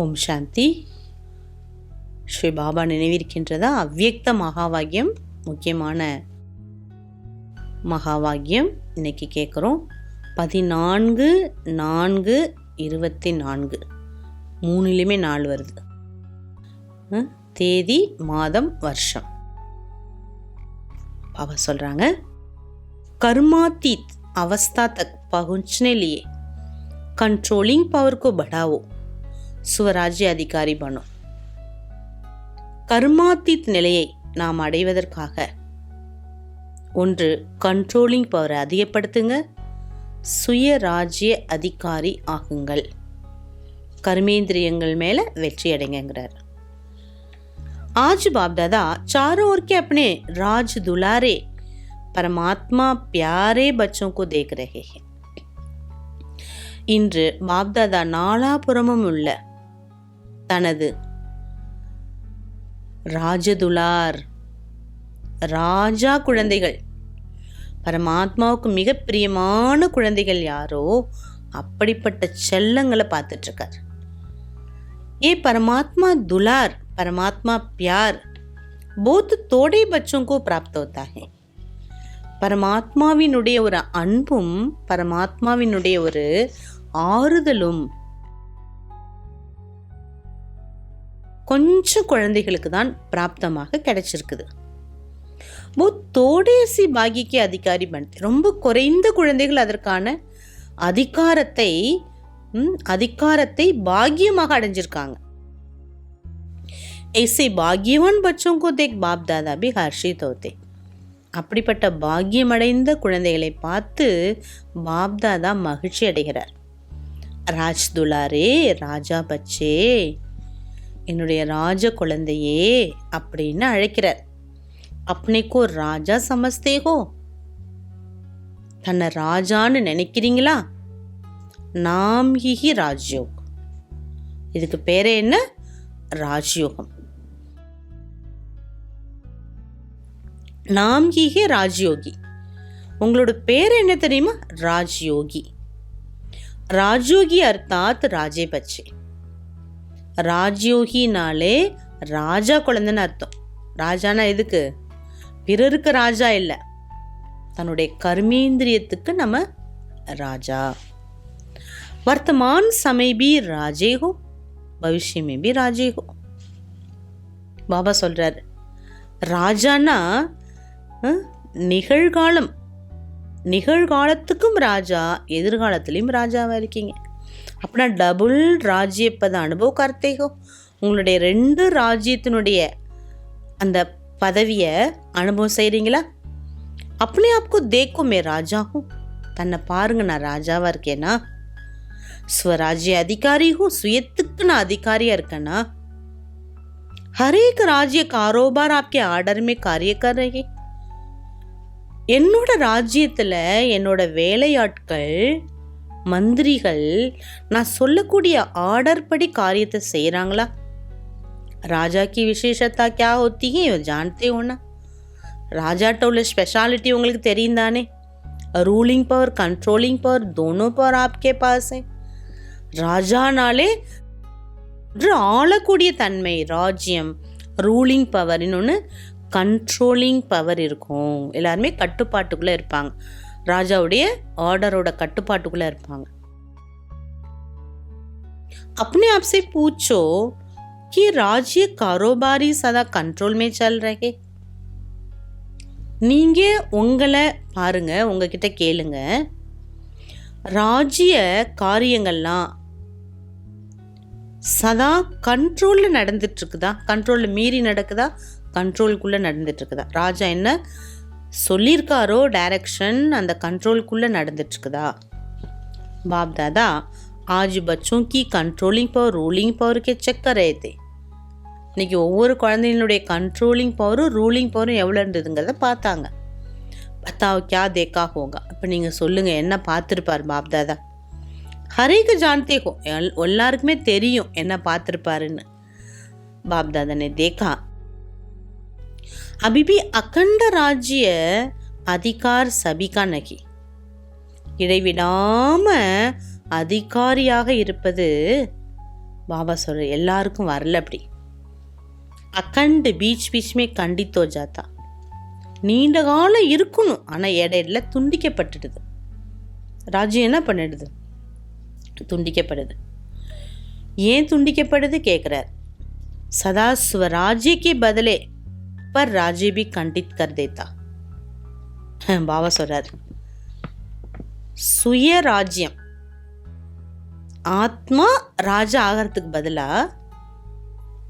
ஓம் சாந்தி. ஸ்ரீ பாபா நினைவிருக்கின்றதா? அவ்வியக்த மகாவாக்கியம் முக்கியமான மகாவாக்கியம் இன்னைக்கு கேட்குறோம். 14/4/24 மூணுலேயுமே 4 வருது. தேதி, மாதம், வருஷம். பாபா சொல்கிறாங்க, कर्मातीत अवस्था तक पहुंचने लिए कंट्रोलिंग पावर को बढ़ाओ, स्वराज्य अधिकारी बनो. கர்மாத்தீத் நிலையை நாம் அடைவதற்காக ஒன்று கண்ட்ரோலிங் பவரை அதிகப்படுத்துங்க, சுயராஜ்ய அதிகாரி ஆகுங்கள், கர்மேந்திரியங்கள் மேல வெற்றி அடைங்கிறார். आज बाप दादा चारों ओर के अपने राज दुलारे परमात्मा प्यारे बच्चों को देख रहे हैं. இன்று பாப்தாதா நாலாபுறமும் உள்ள தனது ராஜதுலார் ராஜா குழந்தைகள், பரமாத்மாவுக்கு மிக பிரியமான குழந்தைகள் யாரோ அப்படிப்பட்ட செல்லங்களை பார்த்துட்டு இருக்கார். ये परमात्मा दुलार, परमात्मा प्यार बहुत थोड़े बच्चों को प्राप्त होता है. பரமாத்மாவினுடைய ஒரு அன்பும் பரமாத்மாவினுடைய ஒரு ஆறுதலும் கொஞ்சம் குழந்தைகளுக்கு தான் பிராப்தமாக கிடைச்சிருக்குது. தோடேசி பாகிக்கு அதிகாரி பண், ரொம்ப குறைந்த குழந்தைகள் அதற்கான அதிகாரத்தை பாக்கியமாக அடைஞ்சிருக்காங்க. ऐसे भाग्यवान बच्चों को देख बाप दादा भी हर्षित होते. அப்படிப்பட்ட பாக்கியமடைந்த குழந்தைகளை பார்த்து பாப்தாதா மகிழ்ச்சி அடைகிறார். ராஜ் துலாரே, ராஜா பச்சே, என்னுடைய ராஜ குழந்தையே அப்படின்னு அழைக்கிறார். அப்னேக்கோ ராஜா சமஸ்தேகோ, தன்னை ராஜான்னு நினைக்கிறீங்களா? நாம் ஹி ராஜ்யோக், இதுக்கு பேரே என்ன? ராஜ்யோகம். நாம் ஹீஹே ராஜ்யோகி, உங்களோட பேர் என்ன தெரியுமா? ராஜ்யோகி. ராஜ்யோகி அர்த்தாத் ராஜே பச்சே. ராஜ்யோகினாலே ராஜா குழந்தைன்னு அர்த்தம். ராஜானா எதுக்கு? பிறருக்கு ராஜா இல்லை, தன்னுடைய கர்மேந்திரியத்துக்கு நம்ம ராஜா. वर्तमान समय भी राजे हो, भविष्य में भी राजे हो. பாபா சொல்றாரு, ராஜானா நிகழ்காலம், நிகழ்காலத்துக்கும் ராஜா, எதிர்காலத்திலையும் ராஜாவா இருக்கீங்க. அப்படின்னா டபுள் ராஜ்யப்பத அனுபவ கர்த்தேகோ, உங்களுடைய 2 ராஜ்யத்தினுடைய அந்த பதவியை அனுபவம் செய்கிறீங்களா? அப்பனே ஆப்கோ தேக்கோ மே ராஜா ஹூ, தன்னை பாருங்க நான் ராஜாவா இருக்கேனா? ஸ்வராஜ்ய அதிகாரி ஹூ, சுயத்துக்கு நான் அதிகாரியா இருக்கேனா? ஹரேக் ராஜ்ய காரோபார் ஆப்கே ஆர்டர் மே காரிய கர் ரஹே. என்னோட ராஜ்யத்தில் என்னோட வேலையாட்கள், மந்திரிகள் நான் சொல்லக்கூடிய ஆர்டர் படி காரியத்தை செய்கிறாங்களா? ராஜா கி விசேஷத்தா கியா ஹோத்தி ஹை ஜான்தே ஹோ ना. ராஜாட்ட உள்ள ஸ்பெஷாலிட்டி உங்களுக்கு தெரியும் தானே? ரூலிங் பவர், கண்ட்ரோலிங் பவர், दोनों பவர் ஆப்கே பாஸ் है. ராஜானாலே ஆளக்கூடிய தன்மை, ராஜ்யம், ரூலிங் பவர், இன்னொன்று கண்ட்ரோலிங் பவர் இருக்கும். எல்லாருமே கட்டுப்பாட்டுக்குள்ளே இருப்பாங்க, ராஜாவுடைய ஆர்டரோட கட்டுப்பாட்டுக்குள்ளே இருப்பாங்க. अपने आप से पूछो कि राज्य कारोबारी सदा कंट्रोल में चल रहे. நீங்க உங்களை பாருங்க, உங்ககிட்ட கேளுங்க, ராஜ்ய காரியங்கள்லாம் சதா கண்ட்ரோலில் நடந்துட்டு இருக்குதா? கண்ட்ரோலில் மீறி நடக்குதா? கண்ட்ரோலுக்குள்ளே நடந்துட்டு இருக்குதா? ராஜா என்ன சொல்லியிருக்காரோ டைரக்ஷன், அந்த கண்ட்ரோலுக்குள்ளே நடந்துட்டு இருக்குதா? बाप दादा आज बच्चों की कंट्रोलिंग पावर, रूलिंग पावर के चेक कर रहे थे. இன்னைக்கு ஒவ்வொரு குழந்தைகளுடைய கண்ட்ரோலிங் பவரும் ரூலிங் பவரும் எவ்வளோ இருந்ததுங்கிறத பார்த்தாங்க. பத்தாவ கியா தேக்கா ஹோகா, இப்போ நீங்கள் சொல்லுங்கள், என்ன பார்த்துருப்பார் பாப் தாதா? ஹரேக்கு ஜான்தே ஹோ, எல்லாருக்குமே தெரியும் என்ன பார்த்துருப்பாருன்னு. பாப் தாதா ने देखा अभी भी अखंड राज्य अधिकार सभी का नहीं. இடைவிடாம அதிகாரியாக இருப்பது பாபா சொல்ற எல்லாருக்கும் வரல அப்படி. அக்கண்டு பீச் பீச்மே கண்டித்தோ ஜாத்தா, நீண்ட காலம் இருக்கணும், ஆனால் இடையில துண்டிக்கப்பட்டுடுது. ராஜ்யம் என்ன பண்ணிடுது? துண்டிக்கப்படுது. ஏன் துண்டிக்கப்படுது கேட்குறார். சதா ஸ்வராஜ்யக்கு பதிலே पर राज्य भी खंडित कर देता. பாபா சொல்றார், சுய ராஜ்யம், ஆத்மா ராஜா ஆகிறதுக்கு பதிலா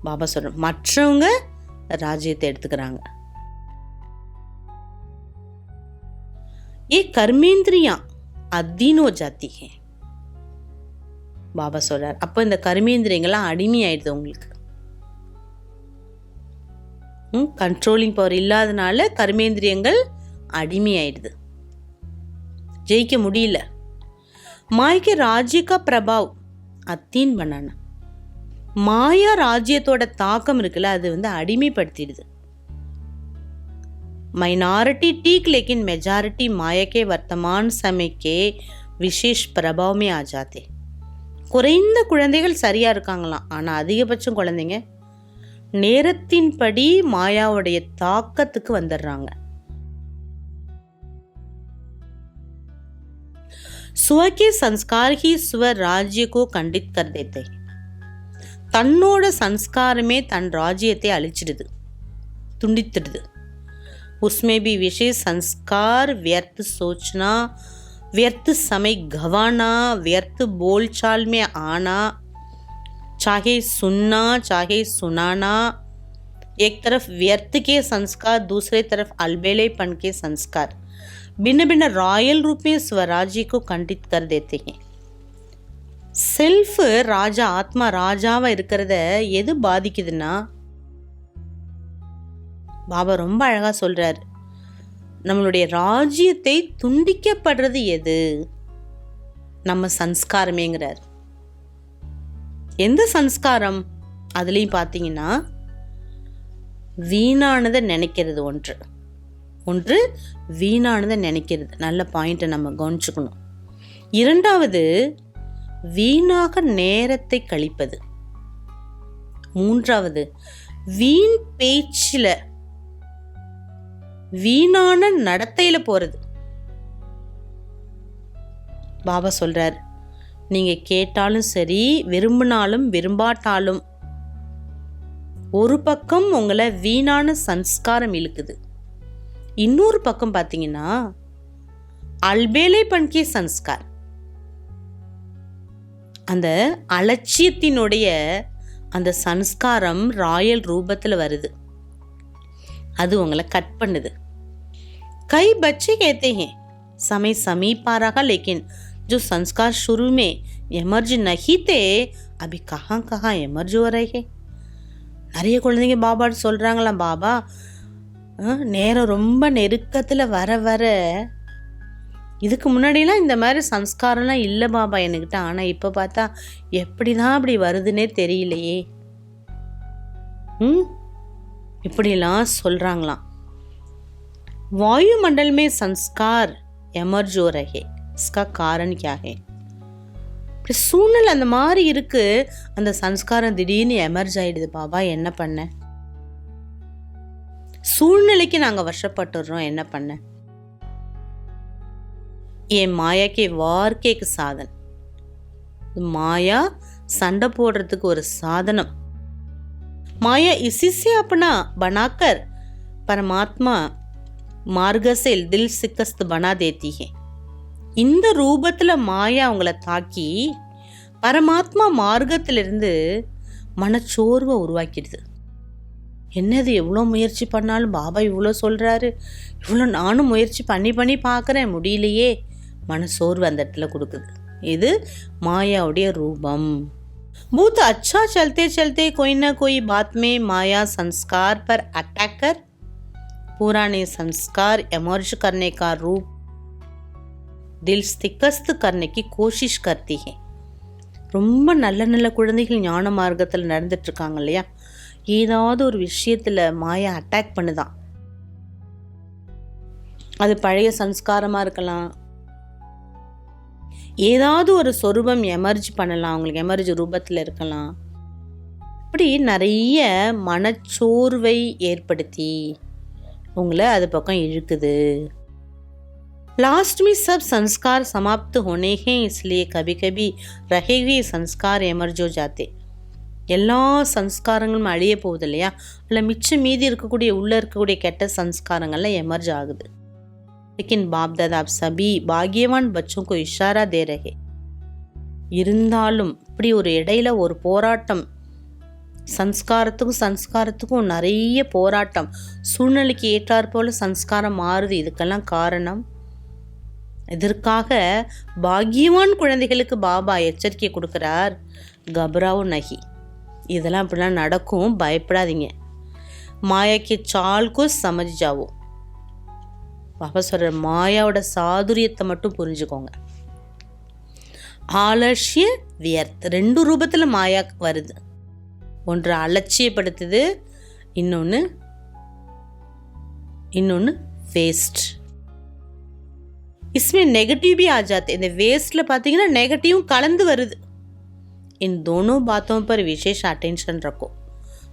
பாபா சொல்ற மற்றவங்க ராஜ்யத்தை எடுத்துக்கிறாங்க. ये कर्मेंद्रियां अधीन हो जाती है. பாபா சொல்றார், அப்போ இந்த கர்மேந்திரியங்கள்லாம் அடிமை ஆயிடுது உங்களுக்கு. கண்ட்ரோலிங் பவர் இல்லாதனால கர்மேந்திரியங்கள் அடிமை ஆயிடுது, ஜெயிக்க முடியல. மாய்க்கு ராஜ்யக்கா பிரபாவ் அத்தீன் பண்ணான, மாயா ராஜ்யத்தோட தாக்கம் இருக்குல்ல, அது அடிமைப்படுத்திடுது. माइनॉरिटी ठीक लेकिन मेजॉरिटी माया के वर्तमान समय के विशेष प्रभाव में आ जाते. குறைந்த குழந்தைகள் சரியா இருக்காங்களாம், ஆனா அதிகபட்சம் குழந்தைங்க நேரத்தின்படி மாயாவுடைய தாக்கத்துக்கு வந்துடுறாங்க. स्व के संस्कार ही स्व राज्य को खंडित कर देते. தன்னோட சன்ஸ்காரமே தன் ராஜ்யத்தை அழிச்சிடுது, துண்டித்துடுது. उसमें भी विशेष संस्कार, व्यर्थ सोचना, व्यर्थ समय गंवाना, व्यर्थ बोलचाल में आना, चाहे सुनना चाहे सुनाना. एक तरफ व्यर्थ के संस्कार, दूसरे तरफ अलबेलेपन के संस्कार भिन्न भिन्न रॉयल रूप में स्वराज्य को खंडित कर देते हैं. செல்ஃப் ராஜா, ஆத்மா ராஜாவா இருக்கிறத எது பாதிக்குதுன்னா, பாபா ரொம்ப அழகா சொல்றாரு, நம்மளுடைய ராஜ்யத்தை துண்டிக்கப்படுறது எது? நம்ம சன்ஸ்காரமேங்கிறார். எந்த சன்ஸ்காரம்? அதுலேயும் பார்த்தீங்கன்னா, வீணானதை நினைக்கிறது ஒன்று வீணானதை நினைக்கிறது. நல்ல பாயிண்ட்டை நம்ம கவனிச்சுக்கணும். இரண்டாவது, வீணாக நேரத்தை கழிப்பது. மூன்றாவது, வீண் பேச்சில், வீணான நடத்தையில போறது. பாபா சொல்றார், நீங்க கேட்டாலும் சரி, விரும்பினாலும் விரும்பாட்டாலும், ஒரு பக்கம் உங்களை வீணான சன்ஸ்காரம் இழுக்குது, இன்னொரு பக்கம் பார்த்தீங்கன்னா அல்பேலே பண்கே சன்ஸ்கார், அந்த அலட்சியத்தினுடைய அந்த சன்ஸ்காரம் ராயல் ரூபத்தில் வருது, அது உங்களை கட் பண்ணுது. कई बच्चे कहते हैं समय समीप आ रहा, लेकिन जो संस्कार शुरू में एमर्ज नहीं थे अभी कहाँ कहाँ एमर्ज हो रहे हैं. நிறைய குழந்தைங்க பாபா சொல்கிறாங்களாம், பாபா நேரம் ரொம்ப நெருக்கத்தில் வர வர, இதுக்கு முன்னாடிலாம் இந்த மாதிரி சம்ஸ்காரம்லாம் இல்லை பாபா என்கிட்ட, ஆனால் இப்போ பார்த்தா எப்படி தான் அப்படி வருதுன்னே தெரியலையே, இப்படிலாம் சொல்கிறாங்களாம். वायुमंडल में संस्कार एमर्ज हो रहे, इसका कारण क्या है? சூழ்நிலை அந்த மாதிரி இருக்கு, அந்த சன்ஸ்காரம் திடீர்னு எமர்ஜ் ஆயிடுது. பாபா என்ன பண்ண? சூழ்நிலைக்கு நாங்க வருஷப்பட்டுறோம், என்ன பண்ண? ஏன் மாயா கே வார் கேக் சாதன், மாயா சண்டை போடுறதுக்கு ஒரு சாதனம். மாயா इसी से अपना बनाकर परमात्मा மார்க से दिल सिकस्त बना देती है. இந்த ரூபத்தில் மாயா அவங்கள தாக்கி பரமாத்மா மார்க்கத்திலிருந்து மனச்சோர்வை உருவாக்கிடுது. என்னது, எவ்வளோ முயற்சி பண்ணாலும் பாபா இவ்வளோ சொல்கிறாரு, இவ்வளோ நானும் முயற்சி பண்ணி பார்க்குறேன், முடியலையே, மனசோர்வு அந்த இடத்துல கொடுக்குது. இது மாயாவுடைய ரூபம். बहुत अच्छा चलते चलते कोई ना कोई बात में माया संस्कार पर अटैक कर पुराने संस्कार एमर्ज करने का रूप दिल शिकस्त करने की कोशिश करती है. ரொம்ப நல்ல நல்ல குழந்தைகள் ஞான மார்க்கத்தில் நடந்துட்டு இருக்காங்க இல்லையா, ஏதாவது ஒரு விஷயத்தில் மாயா அட்டாக் பண்ணுதான். அது பழைய சன்ஸ்காரமாக இருக்கலாம், ஏதாவது ஒரு சொரூபம் எமர்ஜ் பண்ணலாம், அவங்களுக்கு எமர்ஜ் ரூபத்தில் இருக்கலாம், இப்படி நிறைய மனச்சோர்வை ஏற்படுத்தி உங்களை அது பக்கம் இழுக்குது. लास्ट में सब संस्कार समाप्त होने हैं, इसलिए कभी कभी रहे हुए संस्कार एमर्ज हो जाते. எல்லா சன்ஸ்காரங்களும் அழிய போகுது இல்லையா, அதில் மிச்சம் மீதி இருக்கக்கூடிய உள்ளே இருக்கக்கூடிய கெட்ட சன்ஸ்காரங்கள்லாம் எமர்ஜ் ஆகுது. लेकिन बाप दादा आप सभी भाग्यवान बच्चों को इशारा दे रहे. இருந்தாலும் இப்படி ஒரு இடையில ஒரு போராட்டம், சன்ஸ்காரத்துக்கும் நிறைய போராட்டம், சூழ்நிலைக்கு ஏற்றாற் போல சன்ஸ்காரம் மாறுது. இதுக்கெல்லாம் காரணம், இதற்காக பாக்யவான் குழந்தைகளுக்கு பாபா எச்சரிக்கை கொடுக்குறார், கபராவோ நகி, இதெல்லாம் இப்படிலாம் நடக்கும், பயப்படாதீங்க. மாயாக்கு சால்கோ சமஜ் ஜாவோ, பாபா சொல்கிற மாயாவோட சாதுரியத்தை மட்டும் புரிஞ்சுக்கோங்க. ஆலட்சிய வியர்த், 2 ரூபத்தில் மாயா வருது. ஒன்று அலட்சியப்படுத்துது, இன்னொன்று வேஸ்ட். इसमें नेगेटिव भी आ जाते. இந்த வேஸ்ட்ல பார்த்தீங்கன்னா நெகட்டிவும் கலந்து வருது. इन दोनों बातों पर विशेष अटेंशन रखो.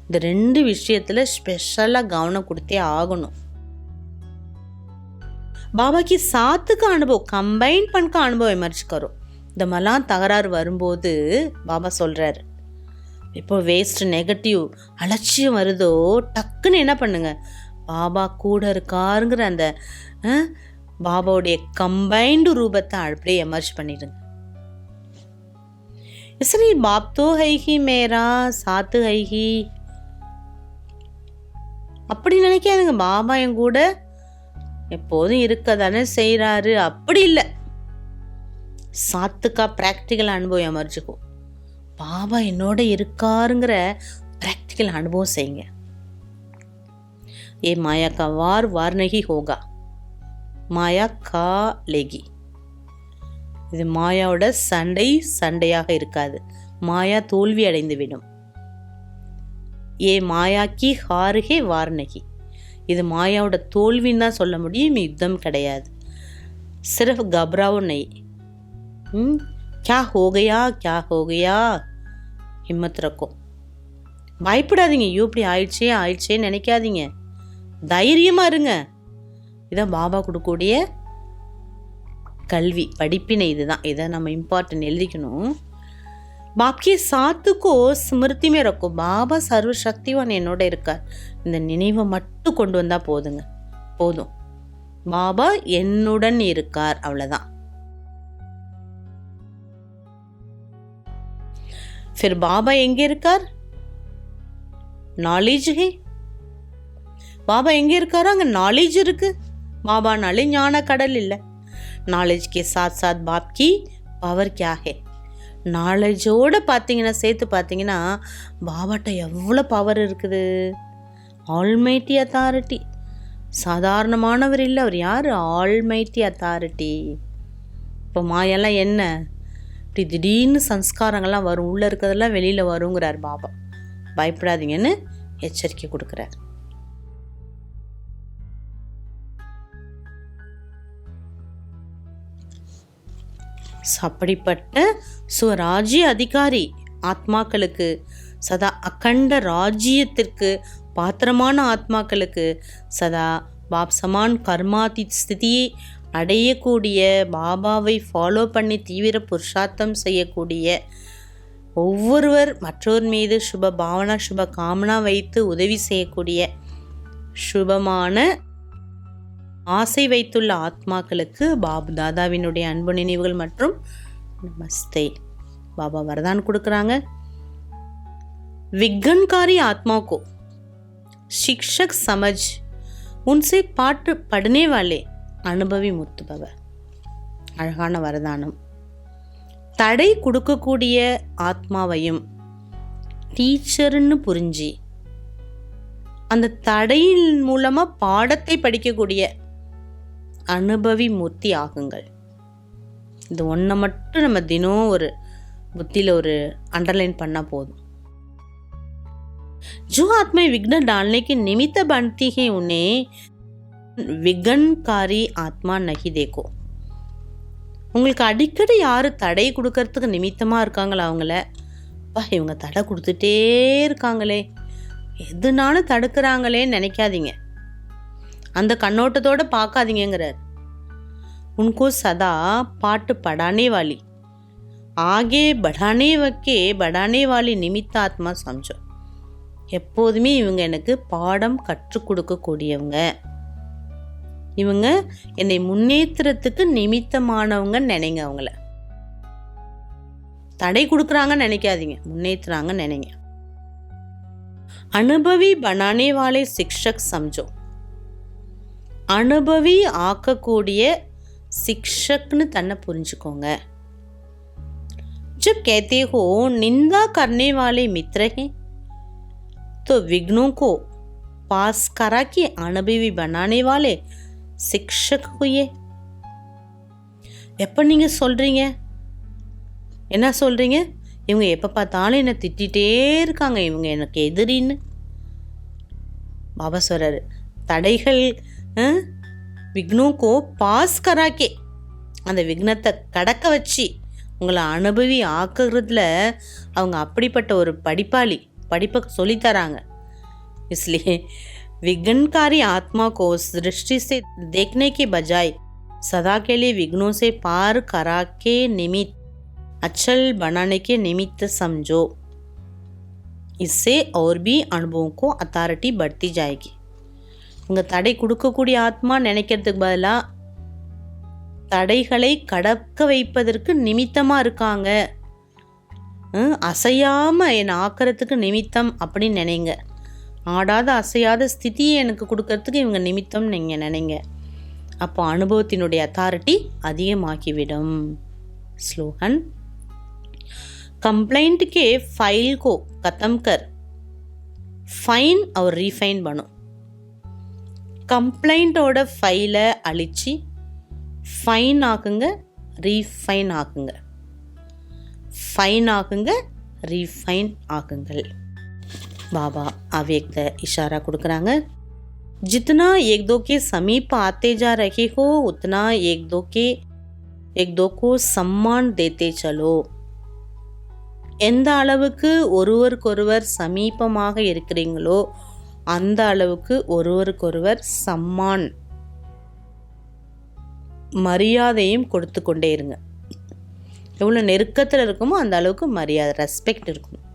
இந்த 2 விஷயத்தில் ஸ்பெஷலாக கவனம் கொடுத்தே ஆகணும். बाबा की साथ का अनुभव कंबाइन பண்ண अनुभव एमर्ज करो. இந்த மலாம் தகராறு வரும்போது பாபா சொல்கிறார், இப்போ வேஸ்ட் நெகட்டிவ் அலட்சியம் வருதோ, டக்குன்னு என்ன பண்ணுங்க, பாபா கூட இருக்காருங்கிற அந்த பாபாவுடைய கம்பைன்டு ரூபத்தை அப்படியே எமர்ஜ் பண்ணிடுங்க. इसलिए बाप तो है ही मेरा साथ है ही அப்படி நினைக்காதுங்க. பாபா என் கூட எப்போதும் இருக்க தானே செய்கிறாரு, அப்படி இல்லை. சாத்துக்கா ப்ராக்டிக்கல் அனுபவம் எமர்ஜுக்கும், பாபா என்னோட இருக்காருங்கிற ப்ராக்டிக்கல் அனுபவம் செய்யுங்க. ஏ மாயா கா வார் நஹி ஹோகா, மாயா கா லேகி. இது மாயாவோட சண்டையாக இருக்காது, மாயா தோல்வி அடைந்து விடும். ஏ மாயா கி ஹாருகே வார் நஹி, இது மாயாவோட தோல்வின்னு தான் சொல்ல முடியும், யுத்தம் கிடையாது. சிர்ஃப் கபராவோ நஹி, क्या हो गया हिम्मत रखो. பயப்படாதீங்க, ஐயோ இப்படி ஆயிடுச்சே நினைக்காதீங்க, தைரியமாக இருங்க. இதான் பாபா கொடுக்கக்கூடிய கல்வி படிப்பினை, இதுதான். இதை நம்ம இம்பார்ட்டன்ட் எழுதிக்கணும். பாப்கே சாத்துக்கோ ஸ்மிருதிமே ரக்கோ, பாபா சர்வ சக்திவான் என்னோட இருக்கார், இந்த நினைவை மட்டும் கொண்டு வந்தால் போதும். பாபா என்னுடன் இருக்கார், அவ்வளோதான். फिर பாபா எங்கே இருக்கார்? நாலேஜ் ஹே. பாபா எங்கே இருக்காரோ அங்கே நாலேஜ் இருக்கு. பாபானாலே ஞான கடல் இல்லை. நாலேஜ் கே சாத் சாத் பாப் கி பவர் கியா ஹே. நாலேஜோடு பார்த்தீங்கன்னா, சேர்த்து பார்த்தீங்கன்னா பாபாட்ட எவ்வளோ பவர் இருக்குது. ஆல்மைட்டி அத்தாரிட்டி, சாதாரணமானவர் இல்லை, அவர் யார்? Almighty authority. இப்போ மாயெல்லாம் என்ன, இப்படி திடீர்னு சன்ஸ்காரங்கள்லாம் வரும், உள்ளே இருக்கிறதெல்லாம் வெளியில் வருங்கிறார் பாபா. பயப்படாதீங்கன்னு எச்சரிக்கை கொடுக்குறார். அப்படிப்பட்ட சுவராஜ்ய அதிகாரி ஆத்மாக்களுக்கு, சதா அகண்ட ராஜ்யத்திற்கு பாத்திரமான ஆத்மாக்களுக்கு, சதா பாப் சமான் கர்மாதி ஸ்திதியை அடையக்கூடிய, பாபாவை ஃபாலோ பண்ணி தீவிர புருஷார்த்தம் செய்யக்கூடிய ஒவ்வொருவர், மற்றொரு மீது சுப பாவனா சுப காமனா வைத்து உதவி செய்யக்கூடிய, சுபமான ஆசை வைத்துள்ள ஆத்மாக்களுக்கு பாபு தாதாவினுடைய அன்பு நினைவுகள் மற்றும் நமஸ்தே. பாபா வரதான் கொடுக்குறாங்க. विघ्नकारी आत्मा को शिक्षक समझ उनसे पाठ पढ़ने वाले அனுபவி முத்துபவ. அழகான வரதானம். தடை கொடுக்கக்கூடிய ஆத்மாவையும் டீச்சர்னு புரிஞ்சு அந்த தடையின் மூலமா பாடத்தை படிக்கக்கூடிய அனுபவி மூர்த்தி ஆகுங்கள். இது ஒன்றை மட்டும் நம்ம தினம் ஒரு புத்தியில் ஒரு அண்டர்லைன் பண்ணால் போதும். जो आत्मा विघ्न डालने की निमित्त बनती है उन्हें विघ्नकारी आत्मा नहीं देखो. உங்களுக்கு அடிக்கடி யார் தடை கொடுக்கறதுக்கு நிமித்தமாக இருக்காங்களோ அவங்கள அப்பா இவங்க தடை கொடுத்துட்டே இருக்காங்களே, எதுனாலும் தடுக்கிறாங்களேன்னு நினைக்காதீங்க, அந்த கண்ணோட்டத்தோடு பார்க்காதீங்கிறார். உनको சதா பாட்டு படானே வாலி ஆகே படானே வாலி நிமித்த ஆத்மா சம்ஜோ. எப்போதுமே இவங்க எனக்கு பாடம் கற்றுக் கொடுக்கக்கூடியவங்க, இவங்க என்னை முன்னேற்றத்துக்கு நிமித்தமானவங்க நினைங்க. அவங்கள தடை கொடுக்குறாங்கன்னு நினைக்காதீங்க, முன்னேற்றுறாங்கன்னு நினைங்க. அனுபவி பனானே வாலே சிக்ஷக் சம்ஜோ. அனுபவி ஆக்கக்கூடிய சிக்ஷக்னு தன்னை புரிஞ்சுக்கோங்க. जब कहते हो निंदा करने वाले मित्र हैं तो विघ्नों को पास करा के अनुभवी बनाने वाले शिक्षक हुए. எப்போ நீங்கள் சொல்கிறீங்க, என்ன சொல்கிறீங்க, இவங்க எப்போ பார்த்தாலும் என்னை திட்டிகிட்டே இருக்காங்க, இவங்க எனக்கு எதிரின்னு பாபா சொல்கிறாரு. தடைகள் விக்னோக்கோ பாஸ் கராக்கே, அந்த விக்னத்தை கடக்க வச்சு உங்களை அனுபவி ஆக்குறதுல அவங்க அப்படிப்பட்ட ஒரு படிப்பாளி, படிப்பை சொல்லித்தராங்க. इसलिए विघ्नकारी आत्मा को उस दृष्टि से देखने के बजाय सदा के लिए विघ्नों से पार करा के निमित्त अचल बनाने के निमित्त समझो. इससे और भी अनुभवों को अथॉरिटी बढ़ती जाएगी. உங்கள் தடை கொடுக்கக்கூடிய ஆத்மா நினைக்கிறதுக்கு பதிலாக தடைகளை கடக்க வைப்பதற்கு நிமித்தமாக இருக்காங்க, அசையாமல் என்னை ஆக்கிறதுக்கு நிமித்தம் அப்படின்னு நினைங்க. ஆடாத அசையாத ஸ்திதியை எனக்கு கொடுக்கறதுக்கு இவங்க நிமித்தம் நீங்கள் நினைங்க. அப்போ அனுபவத்தினுடைய அத்தாரிட்டி அதிகமாகிவிடும். ஸ்லோகன். कंप्लेंट के फाइल को खत्म कर फाइन और रिफाइन बनो. கம்ப்ளைண்ட்டோட ஃபைலை அழித்து ஃபைன் ஆக்குங்க, ரீஃபைன் ஆக்குங்க. ஃபைன் ஆக்குங்க, ரீஃபைன் ஆக்குங்கள். பாபா அவ்யக்த இஷாரா கொடுக்குறாங்க. जितना एक दो के समीप आते जा रहे हो उतना एक दो को सम्मान देते चलो. எந்த அளவுக்கு ஒருவருக்கொருவர் சமீபமாக இருக்கிறீங்களோ அந்த அளவுக்கு ஒருவருக்கொருவர் சம்மான், மரியாதையும் கொடுத்து கொண்டே இருங்க. எவ்வளோ நெருக்கத்தில் இருக்குமோ அந்த அளவுக்கு மரியாதை, ரெஸ்பெக்ட் இருக்கணும்.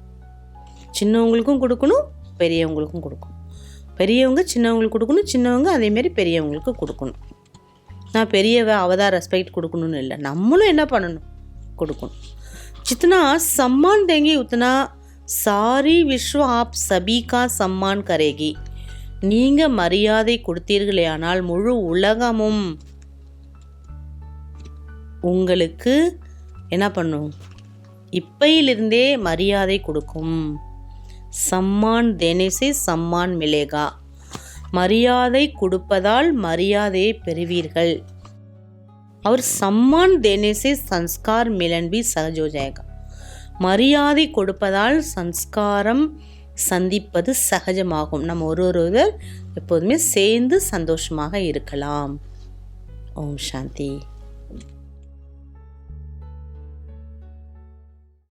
சின்னவங்களுக்கும் கொடுக்கணும், பெரியவங்களுக்கும் கொடுக்கணும். பெரியவங்க சின்னவங்களுக்கு கொடுக்கணும், சின்னவங்க அதேமாரி பெரியவங்களுக்கு கொடுக்கணும். நான் பெரியவ அவதான் ரெஸ்பெக்ட் கொடுக்கணும்னு இல்லை, நம்மளும் என்ன பண்ணணும், கொடுக்கணும். जितना सम्मान देंगे उतना सारी विश्व आप सभी का सम्मान करेगी. நீங்கள் மரியாதை கொடுத்தீர்களே ஆனால் முழு உலகமும் உங்களுக்கு என்ன பண்ணும், இப்பையிலிருந்தே மரியாதை கொடுக்கும். சம்மான் தேனேசே சம்மான் மிலேகா. மரியாதை கொடுப்பதால் மரியாதையை பெறுவீர்கள். और सम्मान देने से संस्कार मिलन भी सहज हो जाएगा. மரியாதை கொடுப்பதால் சம்ஸ்காரம் சந்திப்பது சகஜமாகும். நம்ம ஒருவர் எப்போதுமே சேர்ந்து சந்தோஷமாக இருக்கலாம். ஓம் சாந்தி.